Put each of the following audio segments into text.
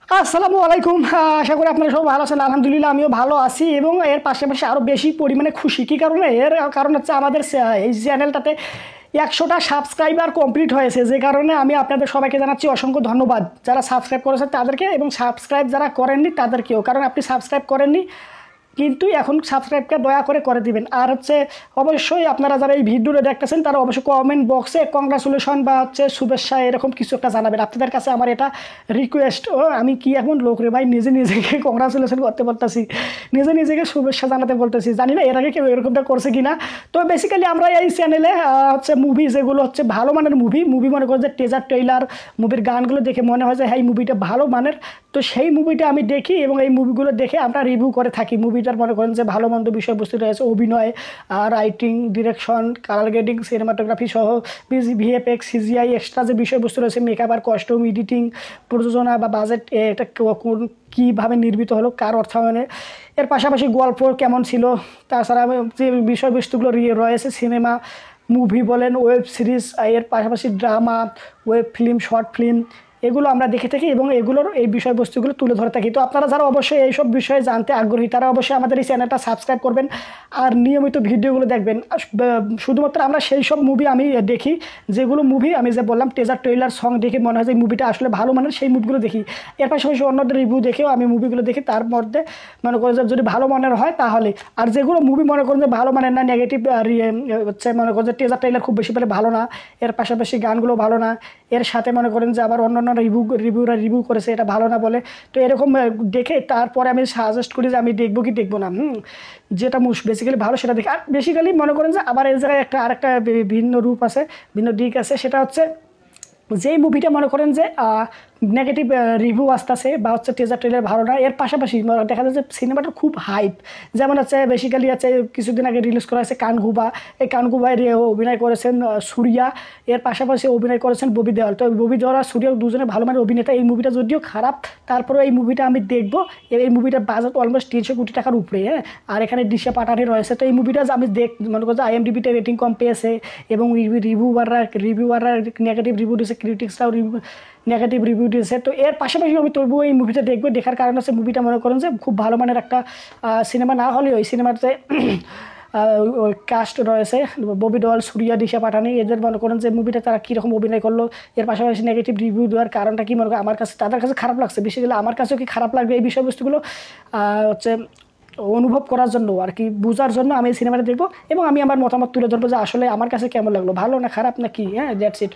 আসসালামু আলাইকুম। আশা করি আপনারা সব ভালো আছেন। আলহামদুলিল্লাহ আমিও ভালো আছি এবং এর পাশাপাশি আরও বেশি পরিমাণে খুশি। কী কারণে? এর কারণ হচ্ছে আমাদের এই চ্যানেলটাতে 100টা সাবস্ক্রাইবার কমপ্লিট হয়েছে, যে কারণে আমি আপনাদের সবাইকে জানাচ্ছি অসংখ্য ধন্যবাদ। যারা সাবস্ক্রাইব করেছেন তাদেরকে এবং সাবস্ক্রাইব যারা করেননি তাদেরকেও, কারণ আপনি সাবস্ক্রাইব করেননি কিন্তু এখন সাবস্ক্রাইবটা দয়া করে দিবেন। আর হচ্ছে অবশ্যই আপনারা যারা এই ভিডিওটা দেখতেছেন তারা অবশ্যই কমেন্ট বক্সে কংগ্রাচুলেশন বা হচ্ছে শুভেচ্ছা এরকম কিছু একটা জানাবেন। আপনাদের কাছে আমার এটা রিকোয়েস্ট। আমি কি এখন লোক রে ভাই, নিজেকে কংগ্রাচুলেশন করতে বলতেছি, নিজেকে শুভেচ্ছা জানাতে বলতেছি। জানি না এর আগে কেউ এরকমটা করছে কিনা। তো বেসিক্যালি আমরা এই চ্যানেলে হচ্ছে মুভি যেগুলো হচ্ছে ভালো মানের মুভি মনে করেন যে টিজার ট্রেইলার মুভির গানগুলো দেখে মনে হয় যে হ্যাঁ এই মুভিটা ভালো মানের, তো সেই মুভিটা আমি দেখি এবং এই মুভিগুলো দেখে আমরা রিভিউ করে থাকি। মুভিটার মনে করেন যে ভালো মন্দ বিষয়বস্তু রয়েছে, অভিনয়, writing, direction, colour grading, cinematography সহ ভিএফএক্স, সিজিআই, এক্সট্রা যে বিষয়বস্তু রয়েছে, মেকআপ আর কস্টিউম, এডিটিং, প্রযোজনা বা বাজেট, এটা কীভাবে নির্মিত হলো, কার অর্থায়নে, এর পাশাপাশি গল্প কেমন ছিল, তাছাড়া যে বিষয়বস্তুগুলো রয়েছে সিনেমা মুভি বলেন, ওয়েব সিরিজ, এর পাশাপাশি drama, web film, short film, এগুলো আমরা দেখে থাকি এবং এগুলোর এই বিষয়বস্তুগুলো তুলে ধরে থাকি। তো আপনারা যারা অবশ্যই এইসব বিষয়ে জানতে আগ্রহী তারা অবশ্যই আমাদের এই চ্যানেলটা সাবস্ক্রাইব করবেন আর নিয়মিত ভিডিওগুলো দেখবেন। শুধুমাত্র আমরা সেই সব মুভি আমি দেখি যেগুলো মুভি আমি যে বললাম টিজার ট্রেইলার সং দেখে মনে হয় যে মুভিটা আসলে ভালো মানের, সেই মুভিগুলো দেখি। এর পাশাপাশি অন্যদের রিভিউ দেখেও আমি মুভিগুলো দেখি, তার মধ্যে মনে করেন যে যদি ভালো মানের হয় তাহলে। আর যেগুলো মুভি মনে করেন যে ভালো মানের না, নেগেটিভ হচ্ছে মনে করেন যে টিজার ট্রেইলার খুব বেশি পেলে ভালো না, এর পাশাপাশি গানগুলো ভালো না, এর সাথে মনে করেন যে আবার অন্য রিভিউরা রিভিউ করেছে এটা ভালো না বলে, তো এরকম দেখে তারপরে আমি সাজেস্ট করি যে আমি দেখবো কি দেখবো না, যেটা বেসিক্যালি ভালো সেটা দেখি। আর বেসিক্যালি মনে করেন যে আবার এই জায়গায় আরেকটা ভিন্ন রূপ আছে, ভিন্ন দিক আছে, সেটা হচ্ছে যেই মুভিটা মনে করেন যে নেগেটিভ রিভিউ আসতেছে বা হচ্ছে টিজার ট্রেলার ভালো না, এর পাশাপাশি দেখা যাচ্ছে সিনেমাটা খুব হাইপ, যেমন হচ্ছে বেসিক্যালি আছে কিছুদিন আগে রিলিজ করা হয়েছে কানগুবা। এই কানগুবায় অভিনয় করেছেন সূর্যা, এর পাশাপাশি অভিনয় করেছেন ববি দেওয়াল। তো ববি দেওয়াল আর সূর্য দুজনে ভালো মানের অভিনেতা। এই মুভিটা যদিও খারাপ, তারপরেও এই মুভিটা আমি দেখবো। এই মুভিটার বাজেট অলমোস্ট 300 কোটি টাকার উপরে, হ্যাঁ। আর এখানে দিশা পাটানি রয়েছে। তো এই মুভিটা আমি মনে করছি IMDb-তে রেটিং কম পেয়েছে এবং রিভিউয়াররা নেগেটিভ রিভিউ দিয়েছে, ক্রিটিক্সরাও নেগেটিভ রিভিউ দিয়েছে। তো এর পাশাপাশি আমি তবুও এই মুভিটা দেখবো। দেখার কারণ হচ্ছে মুভিটা মনে করেন যে খুব ভালো মানের একটা সিনেমা না হলেও এই সিনেমাতে কাস্ট রয়েছে ববি দেওয়াল, সূর্যা, দিশা পাটানি, এদের মনে করেন যে মুভিটা তারা কীরকম অভিনয় করলো। এর পাশাপাশি নেগেটিভ রিভিউ দেওয়ার কারণটা কি মনে করেন আমার কাছে, তাদের কাছে খারাপ লাগছে, বেশিক্যালি আমার কাছেও কি খারাপ লাগবে এই বিষয়বস্তুগুলো হচ্ছে অনুভব করার জন্য আর কি, বোঝার জন্য আমি এই সিনেমাটা দেখবো এবং আমি আমার মতামত তুলে ধরবো যে আসলে আমার কাছে কেমন লাগলো, ভালো না খারাপ না কি, হ্যাঁ, দ্যাটস ইট।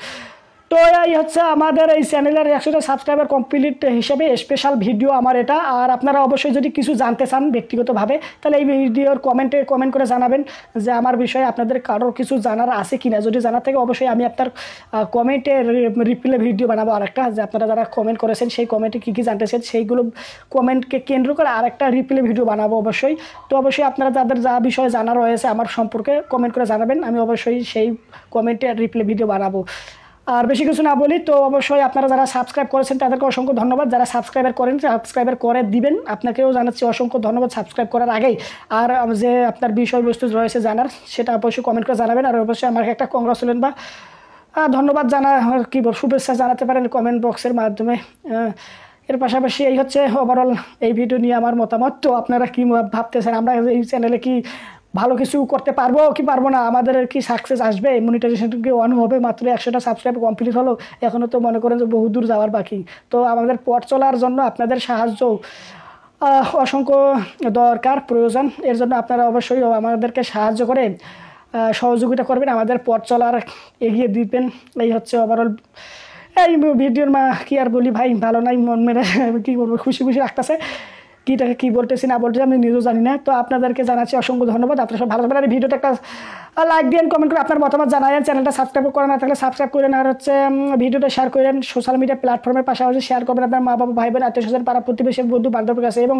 তো এই হচ্ছে আমাদের এই চ্যানেলের 100টা সাবস্ক্রাইবার কমপ্লিট হিসেবে স্পেশাল ভিডিও আমার এটা। আর আপনারা অবশ্যই যদি কিছু জানতে চান ব্যক্তিগতভাবে তাহলে এই ভিডিওর কমেন্ট করে জানাবেন যে আমার বিষয়ে আপনাদের কারোর কিছু জানার আছে কি না। যদি জানার থাকে অবশ্যই আমি আপনার কমেন্টে রিপ্লাই ভিডিও বানাবো আরেকটা, যে আপনারা যারা কমেন্ট করেছেন সেই কমেন্টে কী কী জানতে চান সেইগুলো কমেন্টকে কেন্দ্র করে আরেকটা রিপ্লাই ভিডিও বানাবো অবশ্যই। তো অবশ্যই আপনারা যাদের যা বিষয়ে জানা রয়েছে আমার সম্পর্কে কমেন্ট করে জানাবেন, আমি অবশ্যই সেই কমেন্টে রিপ্লাই ভিডিও বানাবো। আর বেশি কিছু না বলি, তো অবশ্যই আপনারা যারা সাবস্ক্রাইব করেছেন তাদেরকে অসংখ্য ধন্যবাদ। যারা সাবস্ক্রাইবার করে দিবেন আপনাকেও জানাচ্ছি অসংখ্য ধন্যবাদ সাবস্ক্রাইব করার আগেই। আর যে আপনার বিষয়বস্তু রয়েছে জানার সেটা অবশ্যই কমেন্ট করে জানাবেন। আর অবশ্যই আমাকে একটা কংগ্রাচুলেশন বা ধন্যবাদ কী শুভেচ্ছা জানাতে পারেন কমেন্ট বক্সের মাধ্যমে। এর পাশাপাশি এই হচ্ছে ওভারঅল এই ভিডিও নিয়ে আমার মতামত। তো আপনারা কী ভাবতেছেন, আমরা এই চ্যানেলে কি ভালো কিছু করতে পারবো কি পারবো না, আমাদের কি সাকসেস আসবে, মনিটাইজেশন কি অন হবে, মাত্র 100টা সাবস্ক্রাইব কমপ্লিট হলো, এখনও তো মনে করেন যে বহু দূর যাওয়ার বাকি। তো আমাদের পথ চলার জন্য আপনাদের সাহায্য অসংখ্য দরকার, প্রয়োজন। এর জন্য আপনারা অবশ্যই আমাদেরকে সাহায্য করে সহযোগিতা করবেন, আমাদের পথ চলার এগিয়ে দিবেন। এই হচ্ছে ওভারঅল এই ভিডিওর কি আর বলি ভাই, ভালো নাই, মন মেরে কী বলবো, খুশি রাখতেছে, কীটাকে কী বলতেছি না বলতেছি আমি নিজেও জানি না। তো আপনাদেরকে জানাচ্ছি অসংখ্য ধন্যবাদ। আপনারা সব ভালো থাকবেন। আর ভিডিওটা একটা লাইক দিন, কমেন্ট করে আপনার মতামত জানাবেন, চ্যানেলটা সাবস্ক্রাইব করে না থাকলে সাবস্ক্রাইব করেন, আর হচ্ছে ভিডিওটা শেয়ার করেন সোশ্যাল মিডিয়া প্ল্যাটফর্মের পাশাপাশি শেয়ার করবেন আপনার মা বাবা, ভাই বোন, আত্মীয়স্বজন, পাড়া প্রতিবেশী, বন্ধু বান্ধবের কাছে, এবং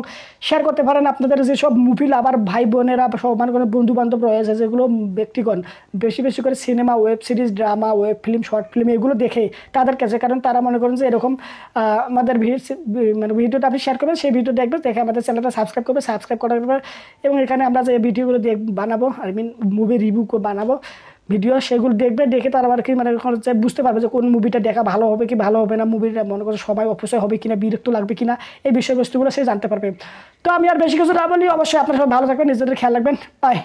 শেয়ার করতে পারেন আপনাদের যেসব মুভি লাভার ভাই বোনেরা সব মনে করেন বন্ধু বান্ধব রয়েছে যেগুলো ব্যক্তিগণ বেশি করে cinema, web series, drama, web film, short film এগুলো দেখে তাদের কাছে, কারণ তারা মনে করেন যে এরকম আমাদের ভিডিওটা আপনি শেয়ার করবেন, সেই ভিডিও দেখবেন, দেখে আমাদের চ্যানেলটা সাবস্ক্রাইব করার এবং এখানে আমরা যে ভিডিওগুলো বানাবো মুভি রিভিউ বানাবো, ভিডিও, সেগুলো দেখবে, দেখে তারা আর কি মানে হচ্ছে বুঝতে পারবে যে কোন মুভিটা দেখা ভালো হবে কি ভালো হবে না, মুভিটা মনে করছে সবাই অপচয় হবে কিনা, বিরক্ত লাগবে কিনা, এই বিষয়বস্তুগুলো সে জানতে পারবে। তো আমি আর বেশি কিছু না বলি, অবশ্যই আপনারা সবাই ভালো থাকবেন, নিজেদের খেয়াল রাখবেন, বাই।